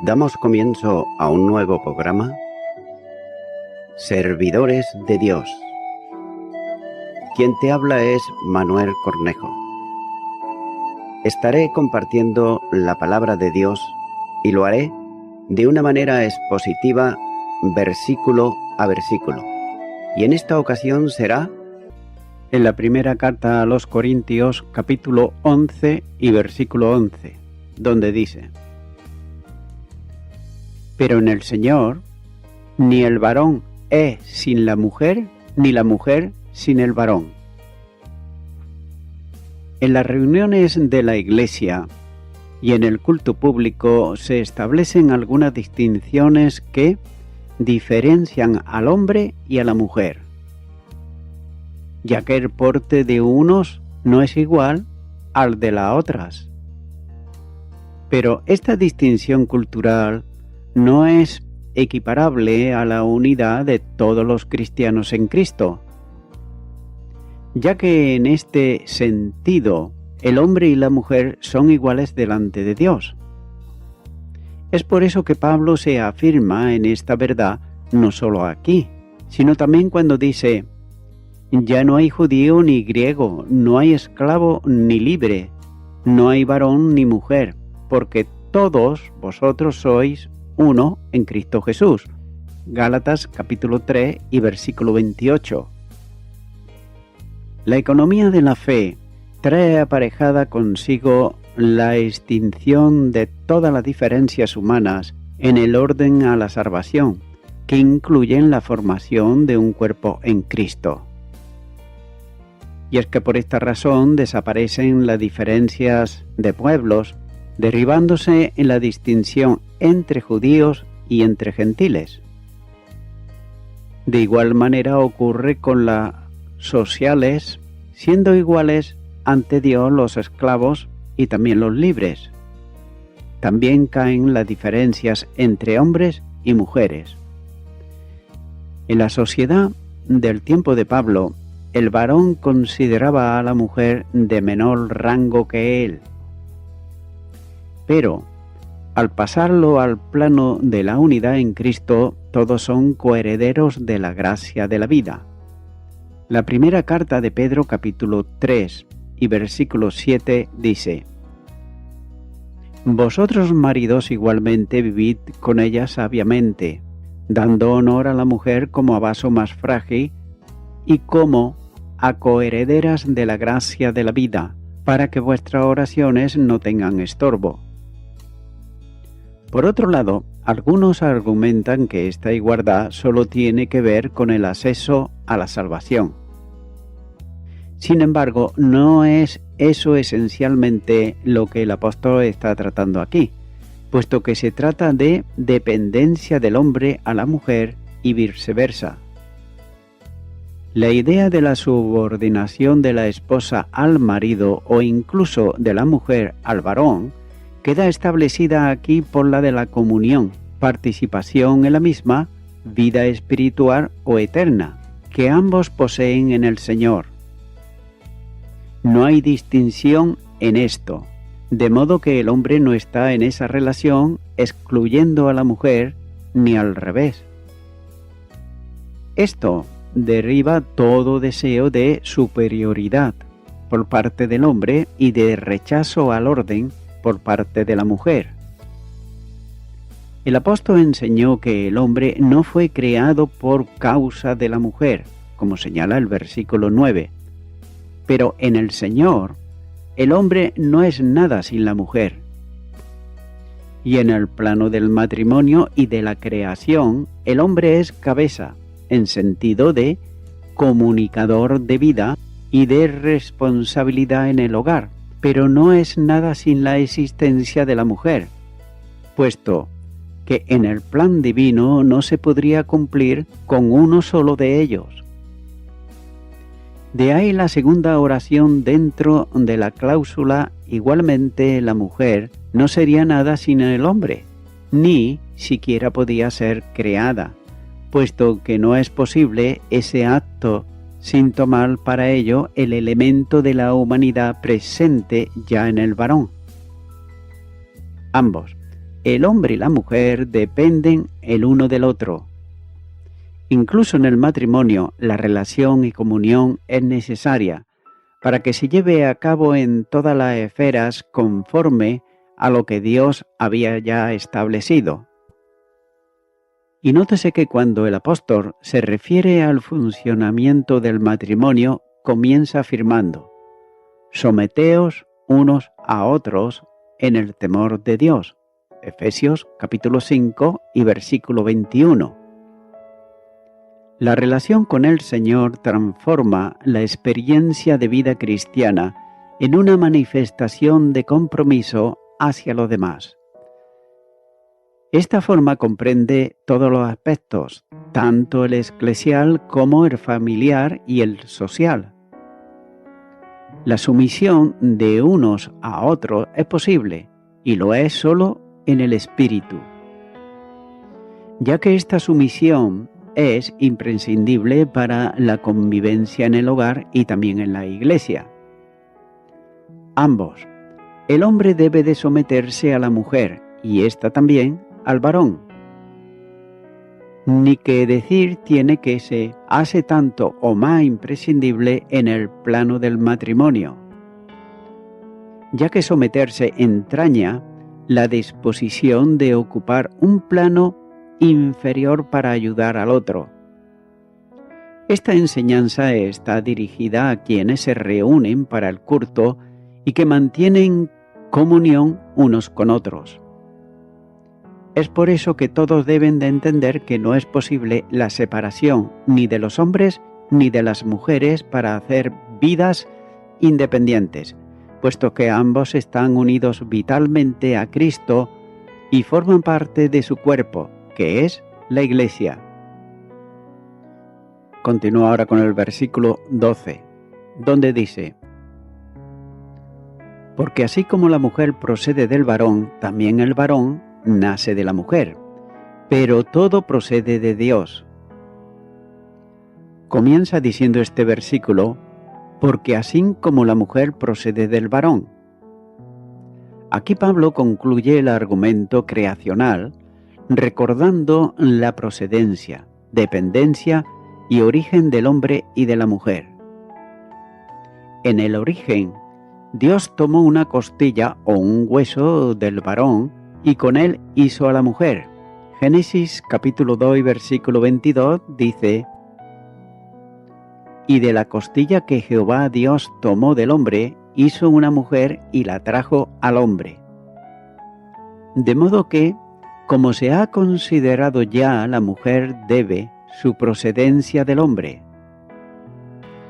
Damos comienzo a un nuevo programa, Servidores de Dios. Quien te habla es Manuel Cornejo. Estaré compartiendo la palabra de Dios y lo haré de una manera expositiva, versículo a versículo. Y en esta ocasión será en la primera carta a los Corintios, capítulo 11 y versículo 11, donde dice: Pero en el Señor, ni el varón es sin la mujer, ni la mujer sin el varón. En las reuniones de la Iglesia y en el culto público se establecen algunas distinciones que diferencian al hombre y a la mujer, ya que el porte de unos no es igual al de las otras. Pero esta distinción cultural no es equiparable a la unidad de todos los cristianos en Cristo, ya que en este sentido el hombre y la mujer son iguales delante de Dios. Es por eso que Pablo se afirma en esta verdad no solo aquí, sino también cuando dice: ya no hay judío ni griego, no hay esclavo ni libre, no hay varón ni mujer, porque todos vosotros sois uno en Cristo Jesús. Gálatas capítulo 3 y versículo 28. La economía de la fe trae aparejada consigo la extinción de todas las diferencias humanas en el orden a la salvación, que incluyen la formación de un cuerpo en Cristo. Y es que por esta razón desaparecen las diferencias de pueblos, derribándose en la distinción entre judíos y entre gentiles. De igual manera ocurre con las sociales, siendo iguales ante Dios los esclavos y también los libres. También caen las diferencias entre hombres y mujeres. En la sociedad del tiempo de Pablo, el varón consideraba a la mujer de menor rango que él. Pero, al pasarlo al plano de la unidad en Cristo, todos son coherederos de la gracia de la vida. La primera carta de Pedro, capítulo 3 y versículo 7, dice: Vosotros, maridos, igualmente vivid con ella sabiamente, dando honor a la mujer como a vaso más frágil y como a coherederas de la gracia de la vida, para que vuestras oraciones no tengan estorbo. Por otro lado, algunos argumentan que esta igualdad solo tiene que ver con el acceso a la salvación. Sin embargo, no es eso esencialmente lo que el apóstol está tratando aquí, puesto que se trata de dependencia del hombre a la mujer y viceversa. La idea de la subordinación de la esposa al marido o incluso de la mujer al varón queda establecida aquí por la de la comunión, participación en la misma, vida espiritual o eterna, que ambos poseen en el Señor. No hay distinción en esto, de modo que el hombre no está en esa relación excluyendo a la mujer, ni al revés. Esto derriba todo deseo de superioridad por parte del hombre y de rechazo al orden por parte de la mujer. El apóstol enseñó que el hombre no fue creado por causa de la mujer, como señala el versículo 9. Pero en el Señor, el hombre no es nada sin la mujer. Y en el plano del matrimonio y de la creación, el hombre es cabeza, en sentido de comunicador de vida y de responsabilidad en el hogar, pero no es nada sin la existencia de la mujer, puesto que en el plan divino no se podría cumplir con uno solo de ellos. De ahí la segunda oración dentro de la cláusula: igualmente la mujer no sería nada sin el hombre, ni siquiera podía ser creada, puesto que no es posible ese acto sin tomar para ello el elemento de la humanidad presente ya en el varón. Ambos, el hombre y la mujer dependen el uno del otro. Incluso en el matrimonio, la relación y comunión es necesaria para que se lleve a cabo en todas las esferas conforme a lo que Dios había ya establecido. Y nótese que cuando el apóstol se refiere al funcionamiento del matrimonio, comienza afirmando: someteos unos a otros en el temor de Dios. Efesios capítulo 5 y versículo 21. La relación con el Señor transforma la experiencia de vida cristiana en una manifestación de compromiso hacia los demás. Esta forma comprende todos los aspectos, tanto el eclesial como el familiar y el social. La sumisión de unos a otros es posible, y lo es solo en el espíritu, ya que esta sumisión es imprescindible para la convivencia en el hogar y también en la iglesia. Ambos, el hombre debe de someterse a la mujer y ésta también al varón. Ni que decir tiene que se hace tanto o más imprescindible en el plano del matrimonio, ya que someterse entraña la disposición de ocupar un plano inferior para ayudar al otro. Esta enseñanza está dirigida a quienes se reúnen para el culto y que mantienen comunión unos con otros. Es por eso que todos deben de entender que no es posible la separación ni de los hombres ni de las mujeres para hacer vidas independientes, puesto que ambos están unidos vitalmente a Cristo y forman parte de su cuerpo, que es la Iglesia. Continúa ahora con el versículo 12, donde dice: porque así como la mujer procede del varón, también el varón nace de la mujer, pero todo procede de Dios. Comienza diciendo este versículo: porque así como la mujer procede del varón. Aquí Pablo concluye el argumento creacional recordando la procedencia, dependencia y origen del hombre y de la mujer. En el origen, Dios tomó una costilla o un hueso del varón y con él hizo a la mujer. Génesis capítulo 2 y versículo 22 dice: y de la costilla que Jehová Dios tomó del hombre, hizo una mujer y la trajo al hombre. De modo que, como se ha considerado ya, la mujer debe su procedencia del hombre.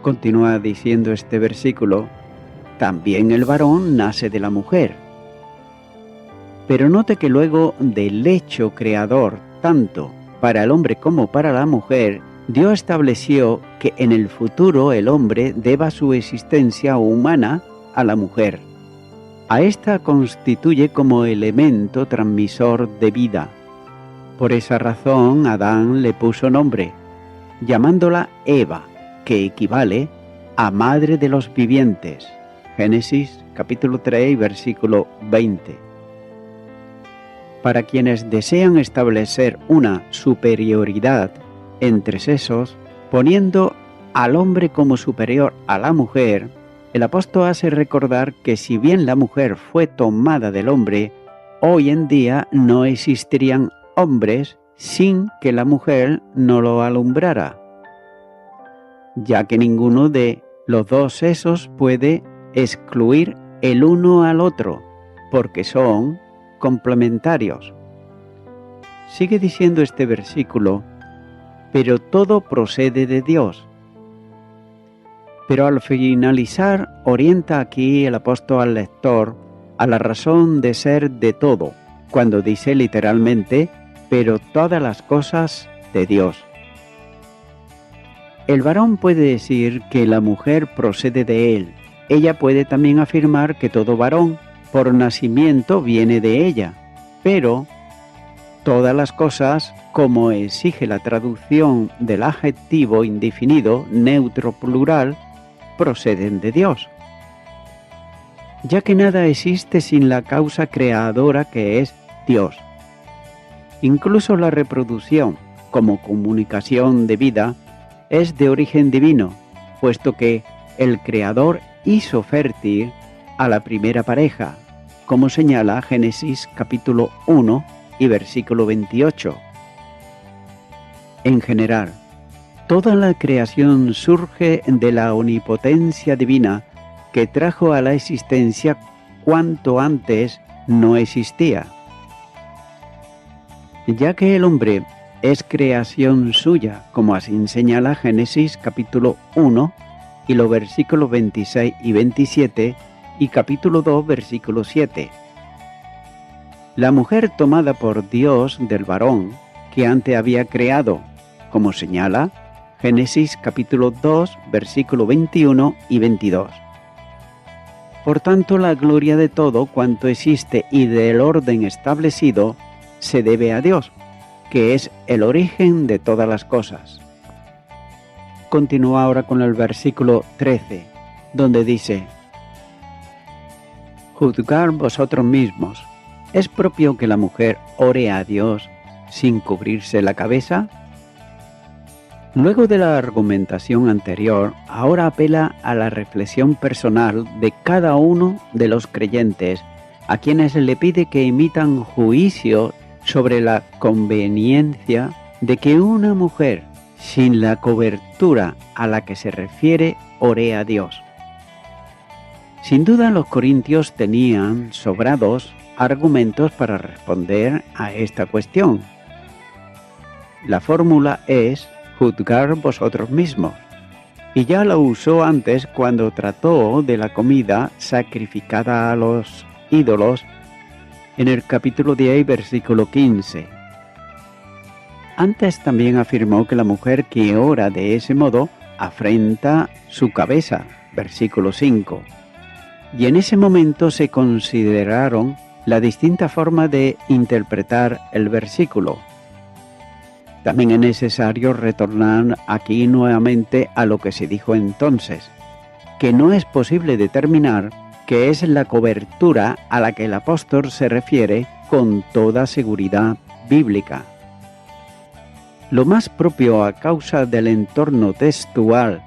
Continúa diciendo este versículo: también el varón nace de la mujer. Pero note que luego del hecho creador, tanto para el hombre como para la mujer, Dios estableció que en el futuro el hombre deba su existencia humana a la mujer. A esta constituye como elemento transmisor de vida. Por esa razón Adán le puso nombre, llamándola Eva, que equivale a madre de los vivientes. Génesis capítulo 3 y versículo 20. Para quienes desean establecer una superioridad entre sexos, poniendo al hombre como superior a la mujer, el apóstol hace recordar que si bien la mujer fue tomada del hombre, hoy en día no existirían hombres sin que la mujer no lo alumbrara, ya que ninguno de los dos sexos puede excluir el uno al otro, porque son complementarios. Sigue diciendo este versículo: pero todo procede de Dios. Pero al finalizar, orienta aquí el apóstol al lector a la razón de ser de todo, cuando dice literalmente: pero todas las cosas de Dios. El varón puede decir que la mujer procede de él. Ella puede también afirmar que todo varón por nacimiento viene de ella, pero todas las cosas, como exige la traducción del adjetivo indefinido, neutro plural, proceden de Dios, ya que nada existe sin la causa creadora que es Dios. Incluso la reproducción, como comunicación de vida, es de origen divino, puesto que el Creador hizo fértil a la primera pareja, como señala Génesis capítulo 1 y versículo 28. En general, toda la creación surge de la omnipotencia divina que trajo a la existencia cuanto antes no existía. Ya que el hombre es creación suya, como así señala Génesis capítulo 1 y los versículos 26 y 27 y capítulo 2 versículo 7. La mujer tomada por Dios del varón que antes había creado, como señala Génesis capítulo 2 versículo 21 y 22. Por tanto, la gloria de todo cuanto existe y del orden establecido se debe a Dios, que es el origen de todas las cosas. Continúa ahora con el versículo 13, donde dice: Juzgar vosotros mismos, ¿es propio que la mujer ore a Dios sin cubrirse la cabeza? Luego de la argumentación anterior, ahora apela a la reflexión personal de cada uno de los creyentes, a quienes le pide que emitan juicio sobre la conveniencia de que una mujer sin la cobertura a la que se refiere ore a Dios. Sin duda los corintios tenían sobrados argumentos para responder a esta cuestión. La fórmula es juzgar vosotros mismos, y ya la usó antes cuando trató de la comida sacrificada a los ídolos en el capítulo 10 versículo 15. Antes también afirmó que la mujer que ora de ese modo afrenta su cabeza, versículo 5. Y en ese momento se consideraron la distinta forma de interpretar el versículo. También es necesario retornar aquí nuevamente a lo que se dijo entonces, que no es posible determinar qué es la cobertura a la que el apóstol se refiere con toda seguridad bíblica. Lo más propio a causa del entorno textual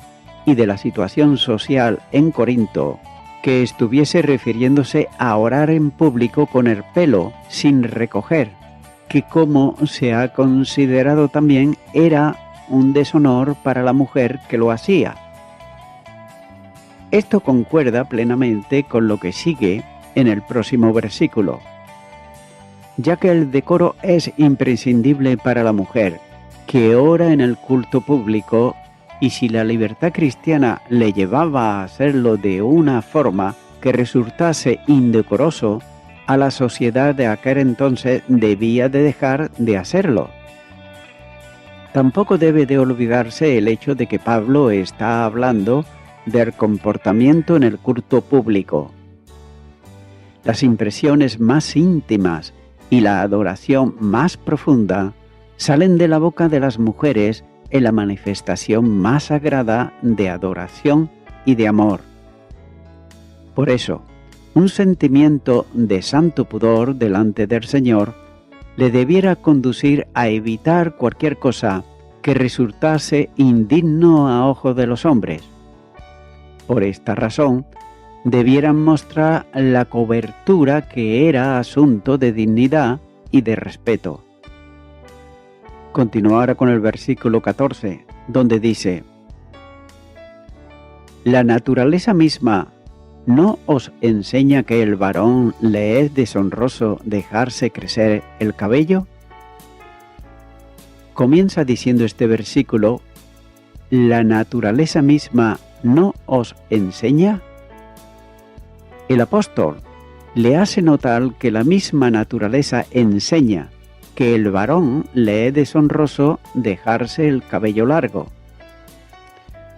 y de la situación social en Corinto, que estuviese refiriéndose a orar en público con el pelo sin recoger, que como se ha considerado también era un deshonor para la mujer que lo hacía. Esto concuerda plenamente con lo que sigue en el próximo versículo. Ya que el decoro es imprescindible para la mujer, que ora en el culto público, y si la libertad cristiana le llevaba a hacerlo de una forma que resultase indecoroso, a la sociedad de aquel entonces debía de dejar de hacerlo. Tampoco debe de olvidarse el hecho de que Pablo está hablando del comportamiento en el culto público. Las impresiones más íntimas y la adoración más profunda salen de la boca de las mujeres en la manifestación más sagrada de adoración y de amor. Por eso, un sentimiento de santo pudor delante del Señor le debiera conducir a evitar cualquier cosa que resultase indigno a ojos de los hombres. Por esta razón, debieran mostrar la cobertura que era asunto de dignidad y de respeto. Continúa ahora con el versículo 14, donde dice: La naturaleza misma ¿no os enseña que el varón le es deshonroso dejarse crecer el cabello? Comienza diciendo este versículo: ¿la naturaleza misma no os enseña? El apóstol le hace notar que la misma naturaleza enseña que el varón le es deshonroso dejarse el cabello largo.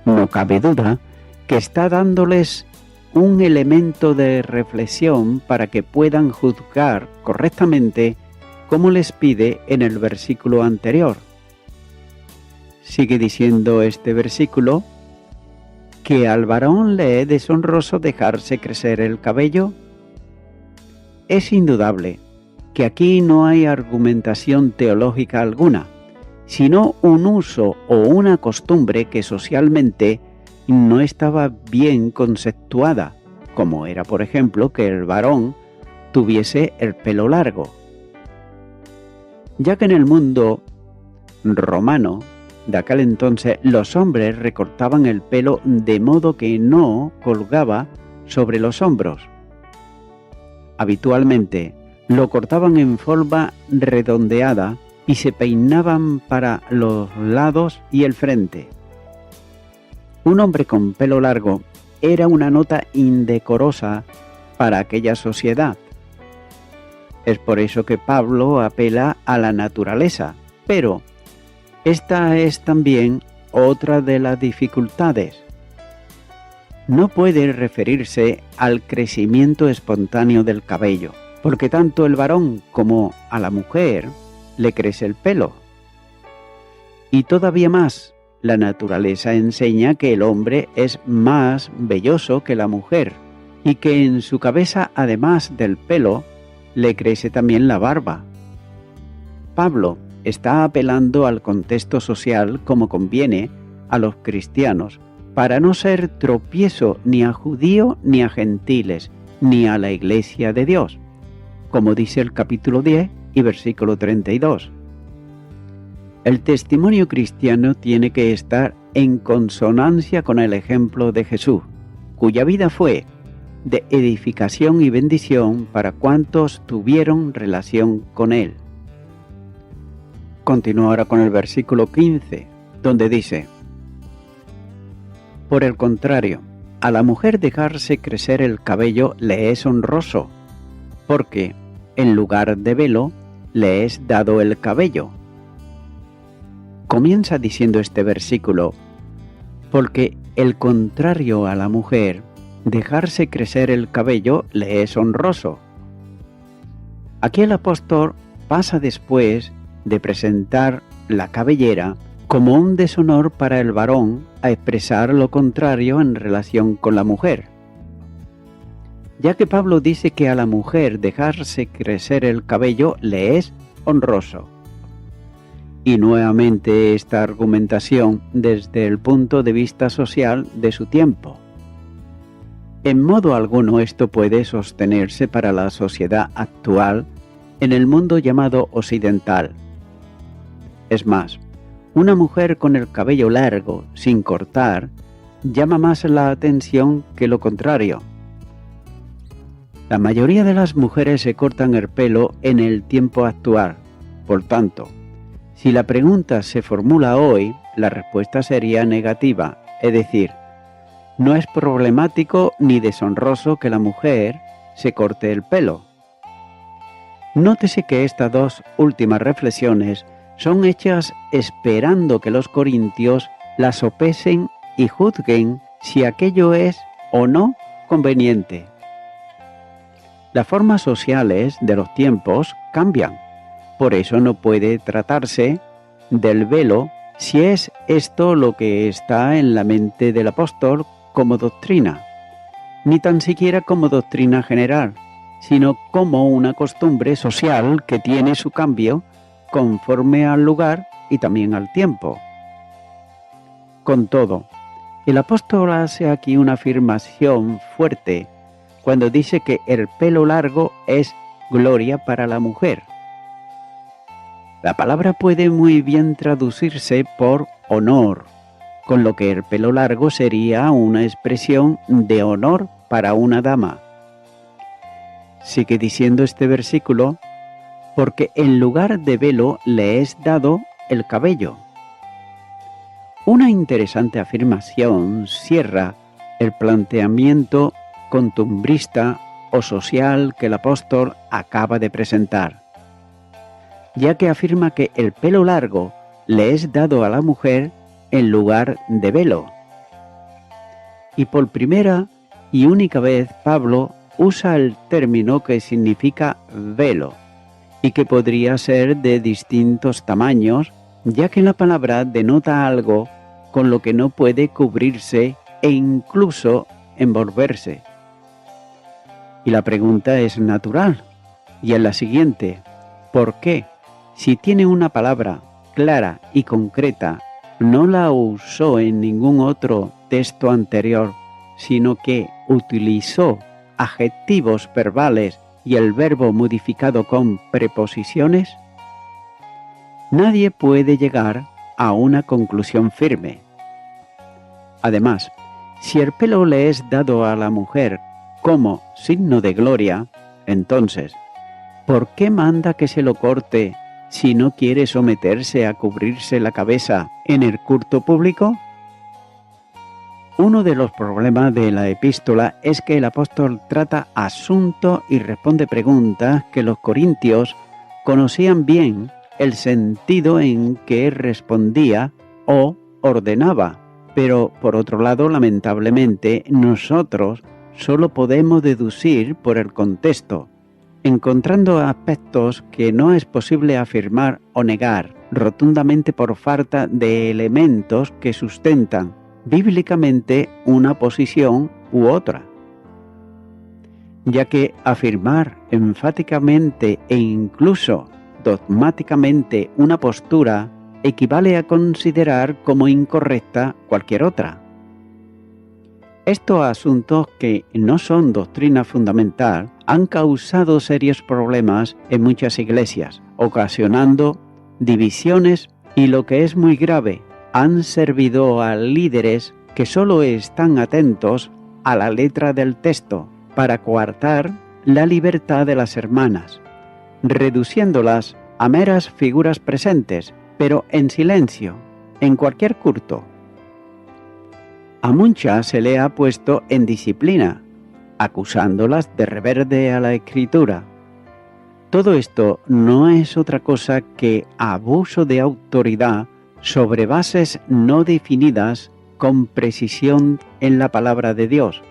No cabe duda que está dándoles un elemento de reflexión para que puedan juzgar correctamente como les pide en el versículo anterior. Sigue diciendo este versículo que al varón le es deshonroso dejarse crecer el cabello. Es indudable que aquí no hay argumentación teológica alguna, sino un uso o una costumbre que socialmente no estaba bien conceptuada, como era, por ejemplo, que el varón tuviese el pelo largo. Ya que en el mundo romano de aquel entonces los hombres recortaban el pelo de modo que no colgaba sobre los hombros. Habitualmente lo cortaban en forma redondeada y se peinaban para los lados y el frente. Un hombre con pelo largo era una nota indecorosa para aquella sociedad. Es por eso que Pablo apela a la naturaleza, pero esta es también otra de las dificultades. No puede referirse al crecimiento espontáneo del cabello, porque tanto el varón como a la mujer le crece el pelo. Y todavía más, la naturaleza enseña que el hombre es más velloso que la mujer, y que en su cabeza, además del pelo, le crece también la barba. Pablo está apelando al contexto social como conviene a los cristianos, para no ser tropiezo ni a judío ni a gentiles, ni a la iglesia de Dios, como dice el capítulo 10 y versículo 32. El testimonio cristiano tiene que estar en consonancia con el ejemplo de Jesús, cuya vida fue de edificación y bendición para cuantos tuvieron relación con él. Continúa ahora con el versículo 15, donde dice: por el contrario, a la mujer dejarse crecer el cabello le es honroso, porque en lugar de velo le es dado el cabello. Comienza diciendo este versículo: porque el contrario a la mujer, dejarse crecer el cabello le es honroso. Aquí el apóstol pasa después de presentar la cabellera como un deshonor para el varón a expresar lo contrario en relación con la mujer. Ya que Pablo dice que a la mujer dejarse crecer el cabello le es honroso. Y nuevamente esta argumentación desde el punto de vista social de su tiempo. En modo alguno esto puede sostenerse para la sociedad actual en el mundo llamado occidental. Es más, una mujer con el cabello largo, sin cortar, llama más la atención que lo contrario. La mayoría de las mujeres se cortan el pelo en el tiempo actual. Por tanto, si la pregunta se formula hoy, la respuesta sería negativa, es decir, no es problemático ni deshonroso que la mujer se corte el pelo. Nótese que estas dos últimas reflexiones son hechas esperando que los corintios las sopesen y juzguen si aquello es o no conveniente. Las formas sociales de los tiempos cambian, por eso no puede tratarse del velo si es esto lo que está en la mente del apóstol como doctrina, ni tan siquiera como doctrina general, sino como una costumbre social que tiene su cambio conforme al lugar y también al tiempo. Con todo, el apóstol hace aquí una afirmación fuerte cuando dice que el pelo largo es gloria para la mujer. La palabra puede muy bien traducirse por honor, con lo que el pelo largo sería una expresión de honor para una dama. Sigue diciendo este versículo: porque en lugar de velo le es dado el cabello. Una interesante afirmación cierra el planteamiento costumbrista o social que el apóstol acaba de presentar, ya que afirma que el pelo largo le es dado a la mujer en lugar de velo. Y por primera y única vez Pablo usa el término que significa velo, y que podría ser de distintos tamaños, ya que la palabra denota algo con lo que no puede cubrirse e incluso envolverse. Y la pregunta es natural, y es la siguiente: ¿Por qué? Si tiene una palabra clara y concreta, no la usó en ningún otro texto anterior, sino que utilizó adjetivos verbales y el verbo modificado con preposiciones, nadie puede llegar a una conclusión firme. Además, si el pelo le es dado a la mujer como signo de gloria, entonces, ¿por qué manda que se lo corte si no quiere someterse a cubrirse la cabeza en el culto público? Uno de los problemas de la epístola es que el apóstol trata asuntos y responde preguntas que los corintios conocían bien el sentido en que respondía o ordenaba, pero por otro lado, lamentablemente, nosotros solo podemos deducir por el contexto, encontrando aspectos que no es posible afirmar o negar rotundamente por falta de elementos que sustentan bíblicamente una posición u otra, ya que afirmar enfáticamente e incluso dogmáticamente una postura equivale a considerar como incorrecta cualquier otra. Estos asuntos, que no son doctrina fundamental, han causado serios problemas en muchas iglesias, ocasionando divisiones y, lo que es muy grave, han servido a líderes que solo están atentos a la letra del texto para coartar la libertad de las hermanas, reduciéndolas a meras figuras presentes, pero en silencio, en cualquier culto. A muchas se le ha puesto en disciplina, acusándolas de reverde a la Escritura. Todo esto no es otra cosa que abuso de autoridad sobre bases no definidas con precisión en la palabra de Dios.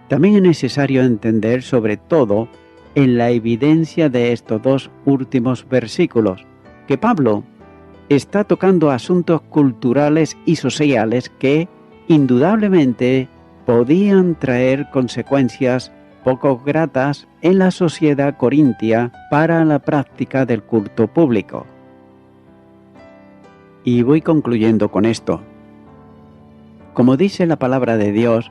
También es necesario entender, sobre todo, en la evidencia de estos dos últimos versículos, que Pablo está tocando asuntos culturales y sociales que, indudablemente, podían traer consecuencias poco gratas en la sociedad corintia para la práctica del culto público. Y voy concluyendo con esto. Como dice la palabra de Dios,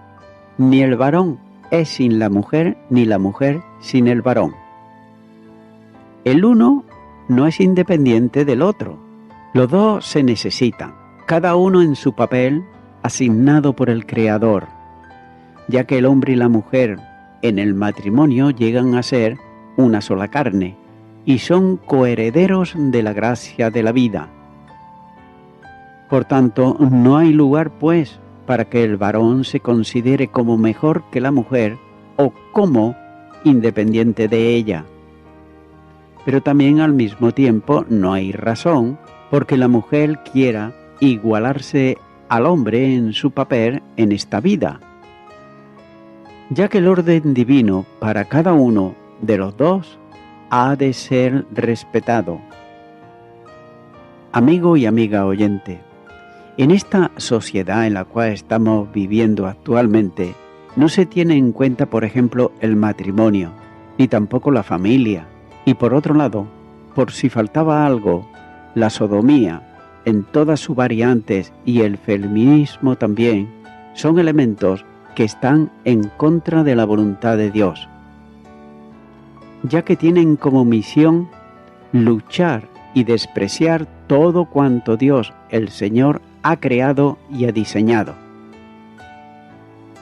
ni el varón es sin la mujer, ni la mujer sin el varón. El uno no es independiente del otro. Los dos se necesitan, cada uno en su papel asignado por el Creador, ya que el hombre y la mujer en el matrimonio llegan a ser una sola carne y son coherederos de la gracia de la vida. Por tanto, no hay lugar, pues, para que el varón se considere como mejor que la mujer o como independiente de ella. Pero también al mismo tiempo no hay razón porque la mujer quiera igualarse al hombre en su papel en esta vida, ya que el orden divino para cada uno de los dos ha de ser respetado. Amigo y amiga oyente, en esta sociedad en la cual estamos viviendo actualmente, no se tiene en cuenta, por ejemplo, el matrimonio, ni tampoco la familia, y por otro lado, por si faltaba algo, la sodomía, en todas sus variantes, y el feminismo también, son elementos que están en contra de la voluntad de Dios, ya que tienen como misión luchar y despreciar todo cuanto Dios, el Señor, ha creado y ha diseñado.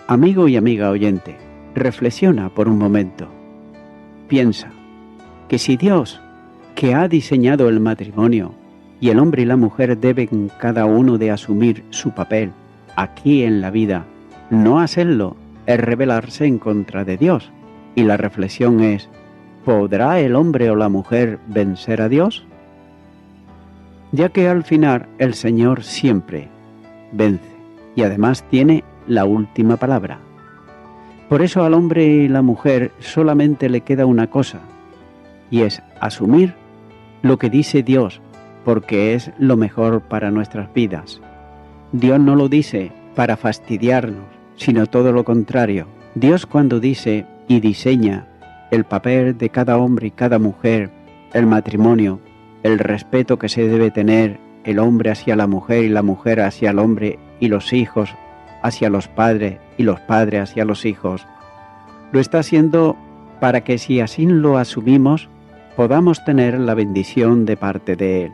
Amigo y amiga oyente, reflexiona por un momento. Piensa que si Dios, que ha diseñado el matrimonio, y el hombre y la mujer deben cada uno de asumir su papel aquí en la vida, no hacerlo es rebelarse en contra de Dios. Y la reflexión es, ¿podrá el hombre o la mujer vencer a Dios? Ya que al final el Señor siempre vence y además tiene la última palabra. Por eso al hombre y la mujer solamente le queda una cosa, y es asumir lo que dice Dios, porque es lo mejor para nuestras vidas. Dios no lo dice para fastidiarnos, sino todo lo contrario. Dios, cuando dice y diseña el papel de cada hombre y cada mujer el matrimonio, el respeto que se debe tener el hombre hacia la mujer y la mujer hacia el hombre y los hijos hacia los padres y los padres hacia los hijos. Lo está haciendo para que si así lo asumimos, podamos tener la bendición de parte de Él.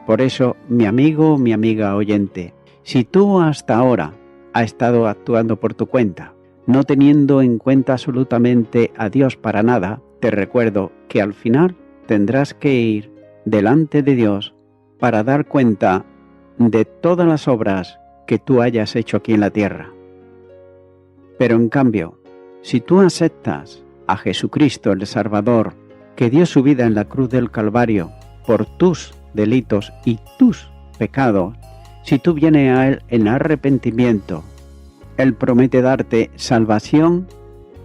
Por eso, mi amigo, mi amiga oyente, si tú hasta ahora has estado actuando por tu cuenta, no teniendo en cuenta absolutamente a Dios para nada, te recuerdo que al final tendrás que ir delante de Dios para dar cuenta de todas las obras que tú hayas hecho aquí en la tierra. Pero en cambio, si tú aceptas a Jesucristo el Salvador, que dio su vida en la cruz del Calvario por tus delitos y tus pecados, si tú vienes a Él en arrepentimiento, Él promete darte salvación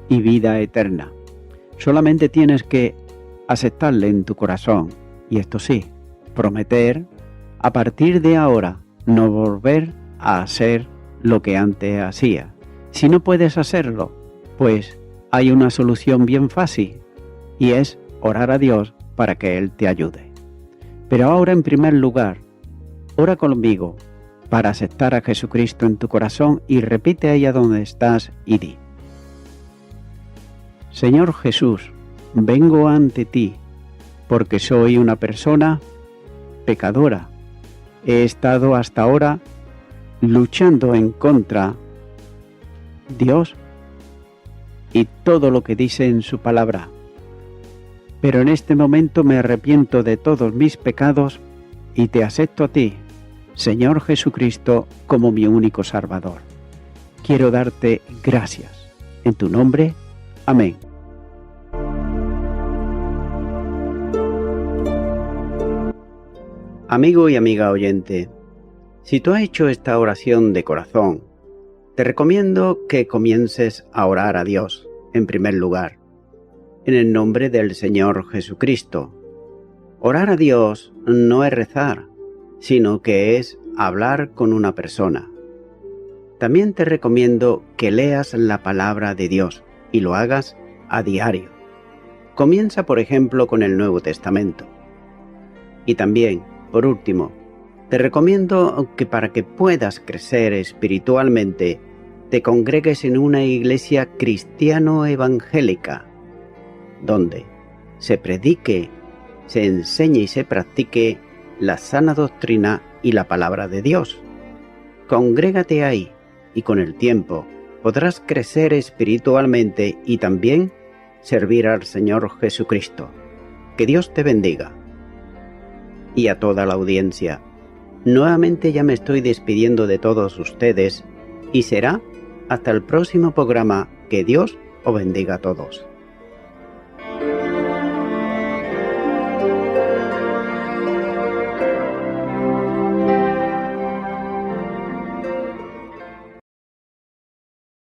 y vida eterna. Solamente tienes que aceptarle en tu corazón y esto sí, prometer a partir de ahora no volver a hacer lo que antes hacía. Si no puedes hacerlo, pues hay una solución bien fácil y es orar a Dios para que Él te ayude. Pero ahora en primer lugar, ora conmigo para aceptar a Jesucristo en tu corazón y repite ahí a donde estás y di: Señor Jesús, vengo ante ti porque soy una persona pecadora. He estado hasta ahora luchando en contra de Dios y todo lo que dice en su palabra. Pero en este momento me arrepiento de todos mis pecados y te acepto a ti, Señor Jesucristo, como mi único Salvador. Quiero darte gracias. En tu nombre, amén. Amigo y amiga oyente, si tú has hecho esta oración de corazón, te recomiendo que comiences a orar a Dios, en primer lugar, en el nombre del Señor Jesucristo. Orar a Dios no es rezar, sino que es hablar con una persona. También te recomiendo que leas la palabra de Dios y lo hagas a diario. Comienza, por ejemplo, con el Nuevo Testamento. Y también, por último, te recomiendo que para que puedas crecer espiritualmente, te congregues en una iglesia cristiano-evangélica, donde se predique, se enseñe y se practique la sana doctrina y la palabra de Dios. Congrégate ahí y con el tiempo podrás crecer espiritualmente y también servir al Señor Jesucristo. Que Dios te bendiga. Y a toda la audiencia, nuevamente ya me estoy despidiendo de todos ustedes y será hasta el próximo programa. Que Dios os bendiga a todos.